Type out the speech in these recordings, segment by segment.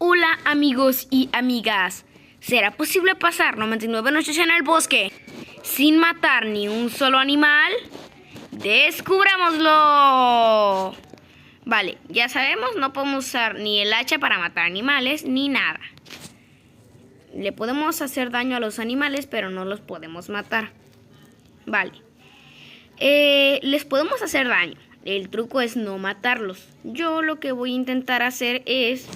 Hola amigos y amigas, ¿será posible pasar 99 noches en el bosque sin matar ni un solo animal? ¡Descubrámoslo! Vale, ya sabemos, no podemos usar ni el hacha para matar animales ni nada. Le podemos hacer daño a los animales, pero no los podemos matar. Vale. Les podemos hacer daño. El truco es no matarlos. Yo lo que voy a intentar hacer es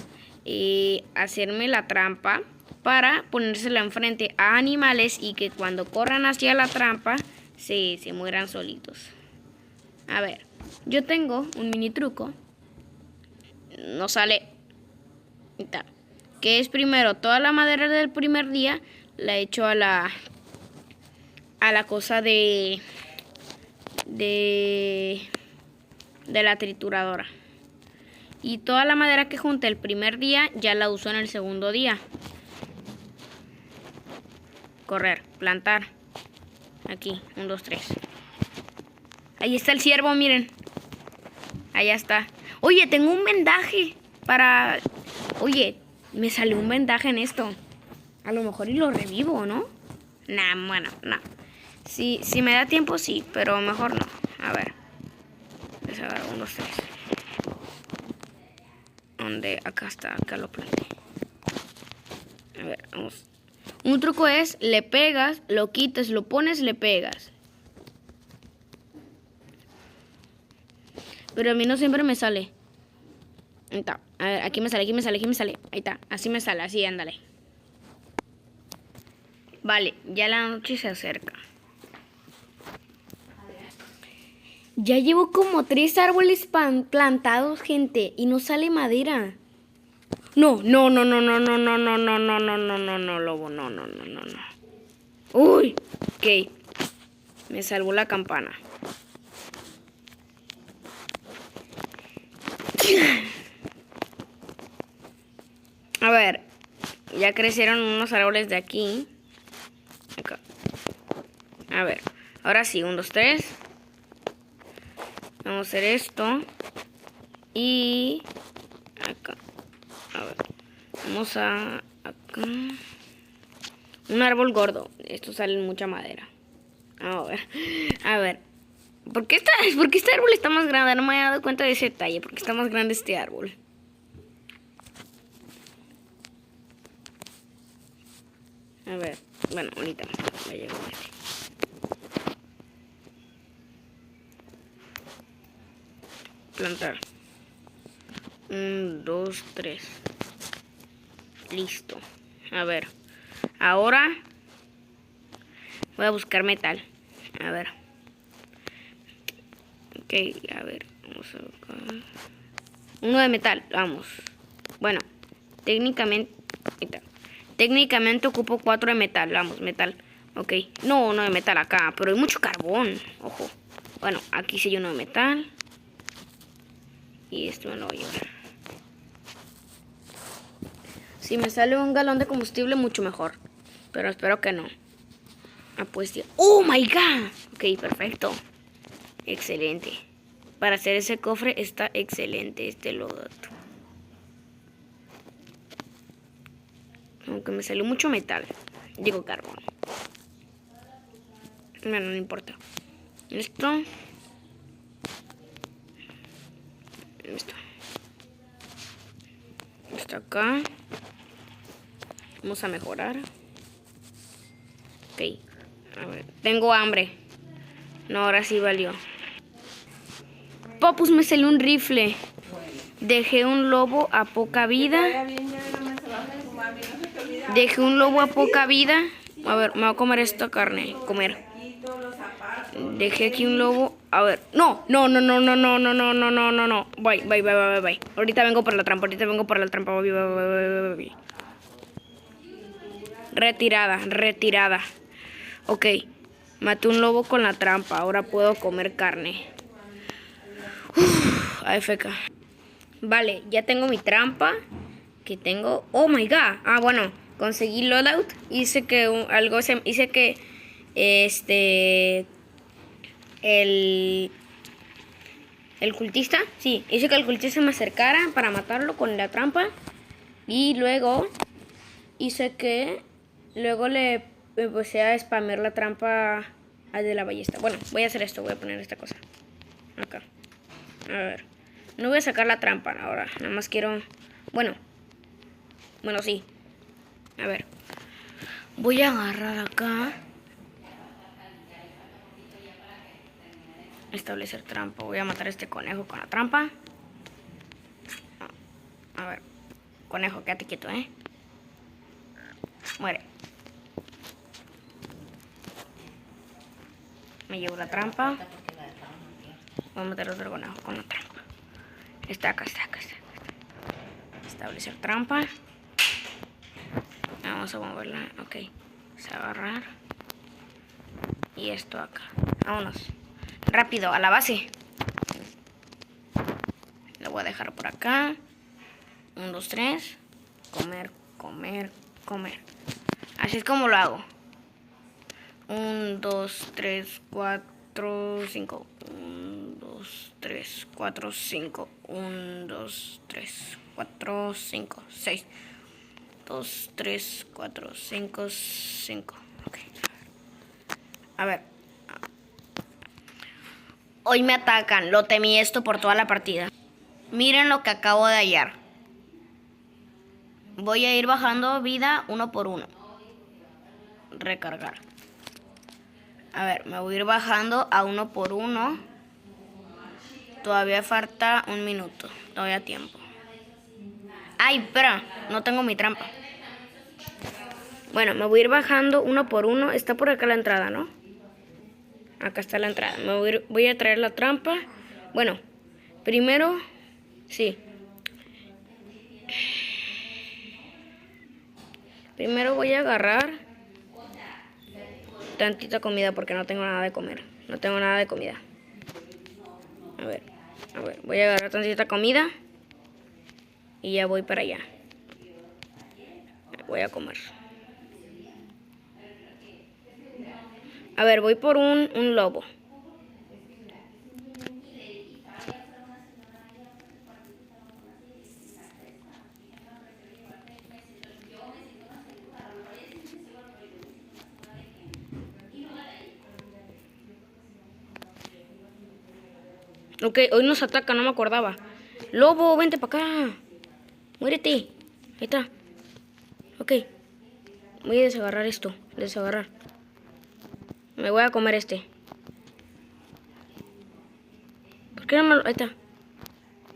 hacerme la trampa para ponérsela enfrente a animales y que cuando corran hacia la trampa se mueran solitos. A ver, yo tengo un mini truco. No sale. Que es primero toda la madera del primer día la echo a la cosa de la trituradora. Y toda la madera que junté el primer día ya la uso en el segundo día. Correr, plantar. Aquí, 1, 2, 3. Ahí está el ciervo, miren. Allá está. Oye, tengo un vendaje para... Oye, me salió un vendaje en esto. A lo mejor y lo revivo, ¿no? Nah, bueno, no. Si me da tiempo, sí, pero mejor no. A ver. Vamos a ver, 1, 2, 3. ¿Dónde? Acá está, acá lo planté. A ver, vamos. Un truco es, le pegas, lo quitas, lo pones, le pegas. Pero a mí no siempre me sale. Ahí está. A ver, aquí me sale, aquí me sale, aquí me sale. Ahí está, así me sale, así, ándale. Vale, ya la noche se acerca. Ya llevo como 3 árboles plantados, gente, y no sale madera. No, no, no, no, no, no, no, no, no, no, no, no, no, no, lobo, no, no, no, no, no. Uy, ok. Me salvó la campana. A ver, ya crecieron unos árboles de aquí. Acá. A ver, ahora sí, 1, 2, 3. Vamos a hacer esto. Y acá. A ver, vamos a acá. Un árbol gordo. Esto sale mucha madera. A ver. ¿Por qué este árbol está más grande? No me he dado cuenta de ese detalle. ¿Por qué está más grande este árbol? A ver. Bueno, ahorita me llegó este. Plantar. 1, 2, 3. Listo. A ver. Ahora voy a buscar metal. A ver. Ok, a ver. Vamos a buscar. Uno de metal. Vamos. Bueno. Técnicamente ocupo 4 de metal. Vamos, metal. Ok. No, uno de metal acá. Pero hay mucho carbón. Ojo. Bueno, aquí sí hay uno de metal. Y esto me lo voy a llevar. Si me sale un galón de combustible, mucho mejor. Pero espero que no. Ah, pues ya. ¡Oh, my God! Ok, perfecto. Excelente. Para hacer ese cofre está excelente este lodo. Aunque me salió mucho metal. Digo carbón. Bueno, no importa. Esto. Esto acá. Vamos a mejorar. Ok. A ver. Tengo hambre. No, ahora sí valió. Pues me salió un rifle. Dejé un lobo a poca vida. Dejé un lobo a poca vida. A ver, me voy a comer esta carne. Comer. Dejé aquí un lobo. A ver. No, no, no, no, no, no, no, no, no, no, no, no. Bye, bye, bye, bye, bye. Ahorita vengo por la trampa. Bye, bye, bye, bye. Retirada, retirada. Ok. Maté un lobo con la trampa. Ahora puedo comer carne. AFK. Vale, ya tengo mi trampa. Que tengo. Oh my God. Ah, bueno. Conseguí loadout. Hice que el cultista. Sí, hice que el cultista me acercara para matarlo con la trampa. Y luego hice que... Luego le empecé a spamear la trampa al de la ballesta. Bueno, voy a hacer esto. Voy a poner esta cosa acá. A ver. No voy a sacar la trampa ahora. Nada más quiero... Bueno, sí. A ver. Voy a agarrar acá. Establecer trampa. Voy a matar a este conejo con la trampa. A ver. Conejo, quédate quieto, Muere. Me llevo la trampa. Voy a matar otro conejo con la trampa. Está acá. Establecer trampa. Vamos a moverla. Ok. Vamos a agarrar. Y esto acá. Vámonos. Rápido, a la base. Lo voy a dejar por acá. 1, 2, 3. Comer. Así es como lo hago. 1, 2, 3, 4, 5. 1, 2, 3, 4, 5. 1, 2, 3, 4, 5, 6. 2, 3, 4, 5, 5. Ok. A ver. Hoy me atacan. Lo temí esto por toda la partida. Miren lo que acabo de hallar. Voy a ir bajando vida uno por uno. Recargar. A ver, me voy a ir bajando a 1 por 1. Todavía falta 1 minuto. Todavía tiempo. Ay, espera. No tengo mi trampa. Bueno, me voy a ir bajando 1 por 1. Está por acá la entrada, ¿no? Acá está la entrada. Voy a traer la trampa. Bueno, primero... Sí. Primero voy a agarrar tantita comida porque no tengo nada de comer. No tengo nada de comida. A ver. Voy a agarrar tantita comida. Y ya voy para allá. Voy a comer. A ver, voy por un lobo. Ok, hoy nos ataca, no me acordaba. Lobo, vente para acá. Muérete. Ahí está. Ok. Voy a desagarrar esto. Me voy a comer este. ¿Por qué no me lo...? Ahí está.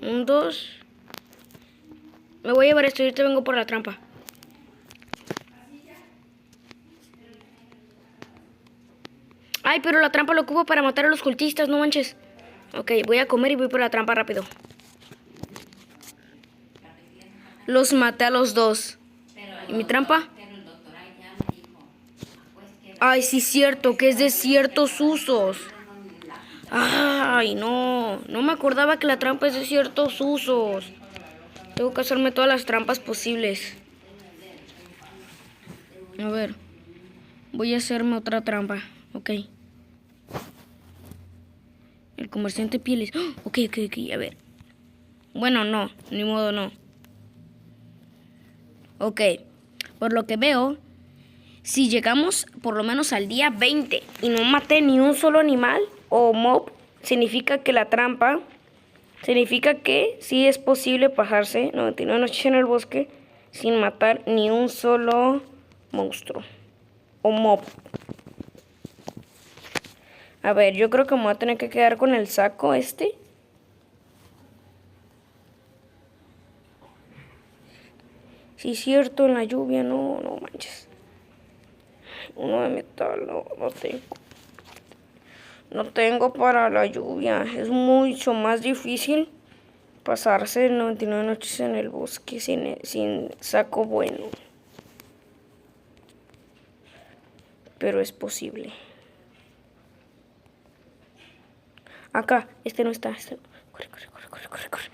1, 2. Me voy a llevar esto y ahorita vengo por la trampa. Ay, pero la trampa lo ocupo para matar a los cultistas, no manches. Ok, voy a comer y voy por la trampa rápido. Los maté a los dos. ¿Y mi trampa? Ay, sí es cierto, que es de ciertos usos. Ay, no me acordaba que la trampa es de ciertos usos. Tengo que hacerme todas las trampas posibles. A ver, voy a hacerme otra trampa, ok. El comerciante de pieles. ¡Oh! Ok, a ver. Bueno, no, ni modo no. Ok, por lo que veo, si llegamos por lo menos al día 20 y no maté ni un solo animal o mob, significa que la trampa, significa que sí es posible pasarse 99 noches en el bosque sin matar ni un solo monstruo o mob. A ver, yo creo que me voy a tener que quedar con el saco este. Sí, es cierto, en la lluvia, no manches. Uno de metal, no tengo. No tengo para la lluvia. Es mucho más difícil pasarse 99 noches en el bosque sin saco bueno. Pero es posible. Acá, este no está. Corre.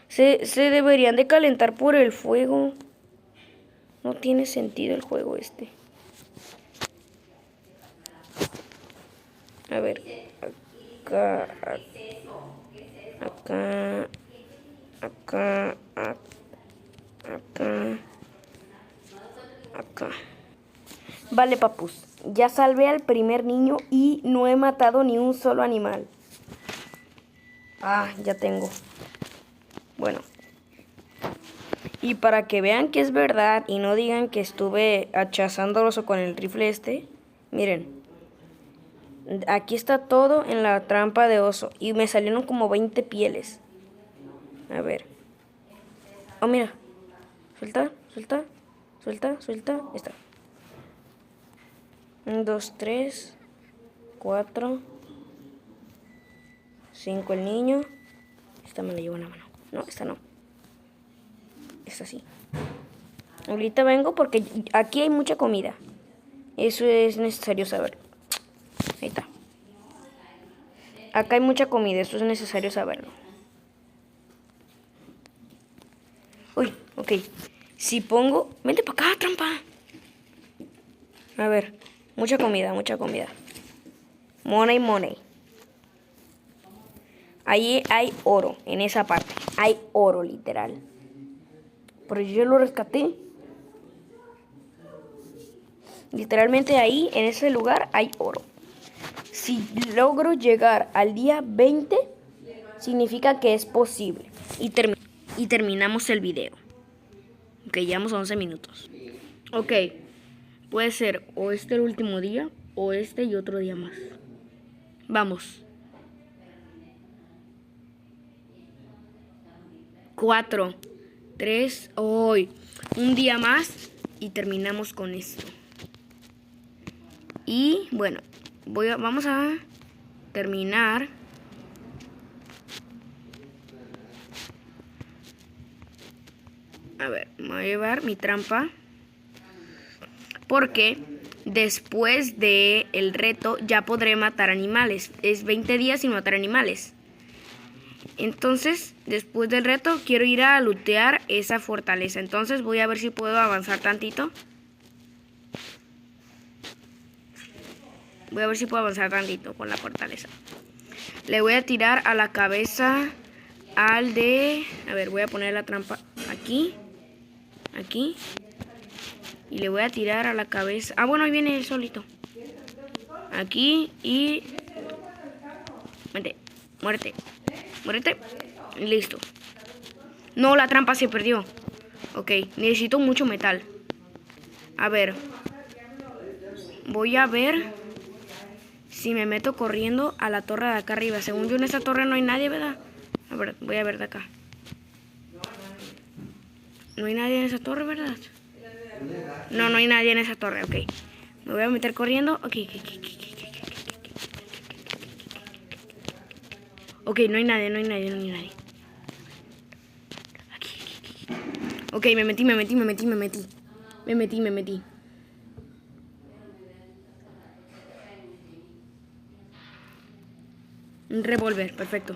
Se deberían de calentar por el fuego. No tiene sentido el juego este. A ver. Acá. acá. Vale, papus. Ya salvé al primer niño y no he matado ni un solo animal. Ah, ya tengo. Bueno. Y para que vean que es verdad y no digan que estuve achazándolos con el rifle este, miren. Aquí está todo en la trampa de oso y me salieron como 20 pieles. A ver. Oh, mira. Suelta, suelta, suelta, suelta. Ahí está. 1, 2, 3, 4, 5 el niño. Esta me la llevo en la mano. No, esta no. Esta sí. Ahorita vengo porque aquí hay mucha comida. Eso es necesario saber. Ahí está. Acá hay mucha comida, eso es necesario saberlo. Uy, ok. Si pongo... Vente para acá, trampa. A ver. Mucha comida, mucha comida. Money, money. Ahí hay oro, en esa parte. Hay oro, literal. Pero yo lo rescaté. Literalmente ahí, en ese lugar, hay oro. Si logro llegar al día 20, significa que es posible. Y terminamos el video. Ok, llevamos 11 minutos. Ok, puede ser o este el último día o este y otro día más. Vamos. 4, 3, hoy. Un día más y terminamos con esto. Y bueno, vamos a terminar. A ver, me voy a llevar mi trampa. Porque después de el reto ya podré matar animales. Es 20 días sin matar animales. Entonces, después del reto quiero ir a lootear esa fortaleza. Entonces voy a ver si puedo avanzar tantito. Voy a ver si puedo avanzar tantito con la fortaleza. Le voy a tirar a la cabeza al de... A ver, voy a poner la trampa aquí. Aquí. Y le voy a tirar a la cabeza... Ah, bueno, ahí viene él solito. Aquí y... Muérete, muérete, muérete. Listo. No, la trampa se perdió. Ok, necesito mucho metal. A ver. Voy a ver si me meto corriendo a la torre de acá arriba. Según yo en esta torre no hay nadie, ¿verdad? A ver, voy a ver de acá. No hay nadie en esa torre, ¿verdad? No, no hay nadie en esa torre, ok. Me voy a meter corriendo. Ok, no hay nadie, no hay nadie, no hay nadie. Aquí. Ok, me metí. Un revólver, perfecto.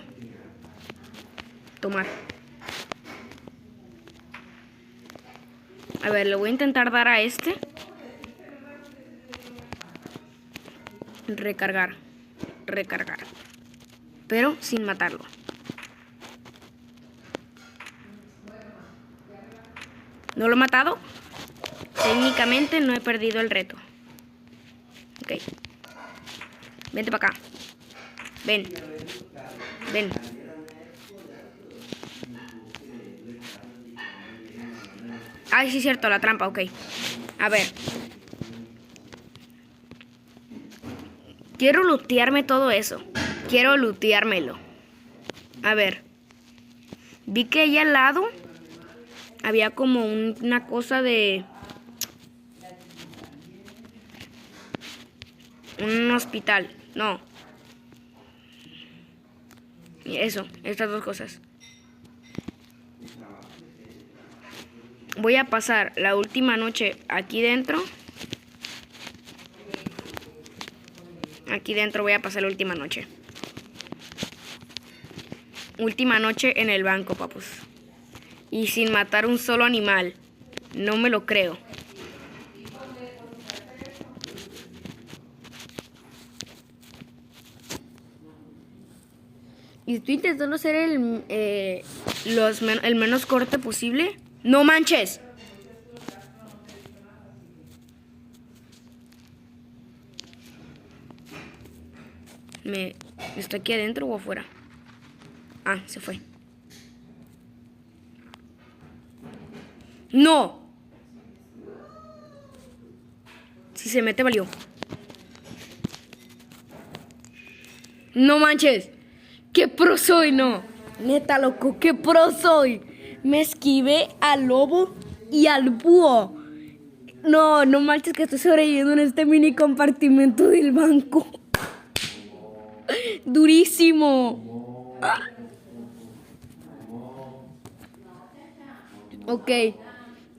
Tomar. A ver, le voy a intentar dar a este. Recargar. Pero sin matarlo. ¿No lo he matado? Técnicamente no he perdido el reto. Ok. Vente para acá. Ven. Ay, sí es cierto, la trampa, ok. A ver. Quiero lootearme todo eso. Quiero looteármelo. A ver. Vi que allá al lado había como una cosa de... Un hospital. No. Eso, estas dos cosas. Voy a pasar la última noche aquí dentro. Aquí dentro voy a pasar la última noche. Última noche en el banco, papus. Y sin matar un solo animal. No me lo creo. Y estoy intentando hacer el menos corte posible. ¡No manches! ¿Está aquí adentro o afuera? Ah, se fue. ¡No! Si se mete, valió. No manches. ¡Qué pro soy, no! Neta, loco, qué pro soy. Me esquivé al lobo y al búho. No, no manches que estoy sobreviviendo en este mini compartimento del banco. Durísimo. Ok.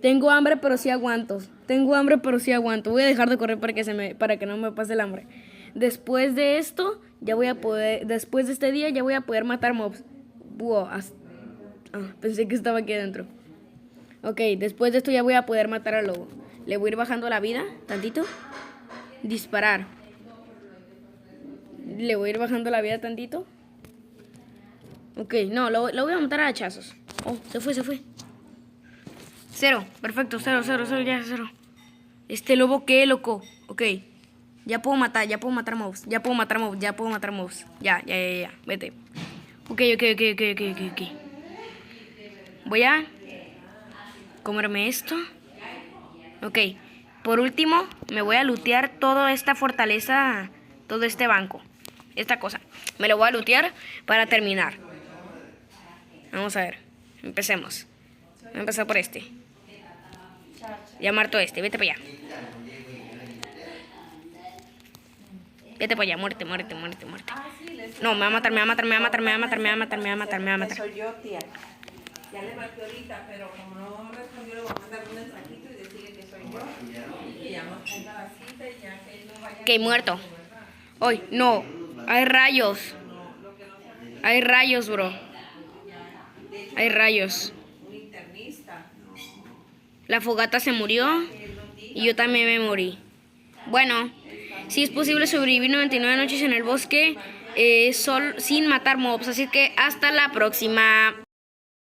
Tengo hambre, pero sí aguanto. Voy a dejar de correr para que no me pase el hambre. Después de esto, después de este día, ya voy a poder matar mobs. Wow, pensé que estaba aquí adentro. Ok, después de esto ya voy a poder matar al lobo. Le voy a ir bajando la vida, tantito. Disparar. Le voy a ir bajando la vida tantito. Ok, no, lo voy a matar a hachazos. Oh, se fue. 0, perfecto, 0, ya 0. Este lobo, qué loco. Ok, ya puedo matar mobs. Ya, vete. Ok. Voy a comerme esto. Ok, por último, me voy a lootear toda esta fortaleza, todo este banco. Esta cosa, me lo voy a lootear para terminar. Vamos a ver, empecemos. Voy a empezar por este. Ya marto este, vete para allá. Vete para allá, muerte. No, me va a matar. Soy yo, tía. Ya le marqué ahorita, pero como no respondió, le voy a mandar un mensajito y decirle que soy yo. Y que ya nos ponga la cita y ya que él no vaya. Que muerto. Ay, no, hay rayos, bro. Hay rayos. Un internista. La fogata se murió y yo también me morí. Bueno, si es posible sobrevivir 99 noches en el bosque sin matar mobs. Así que hasta la próxima.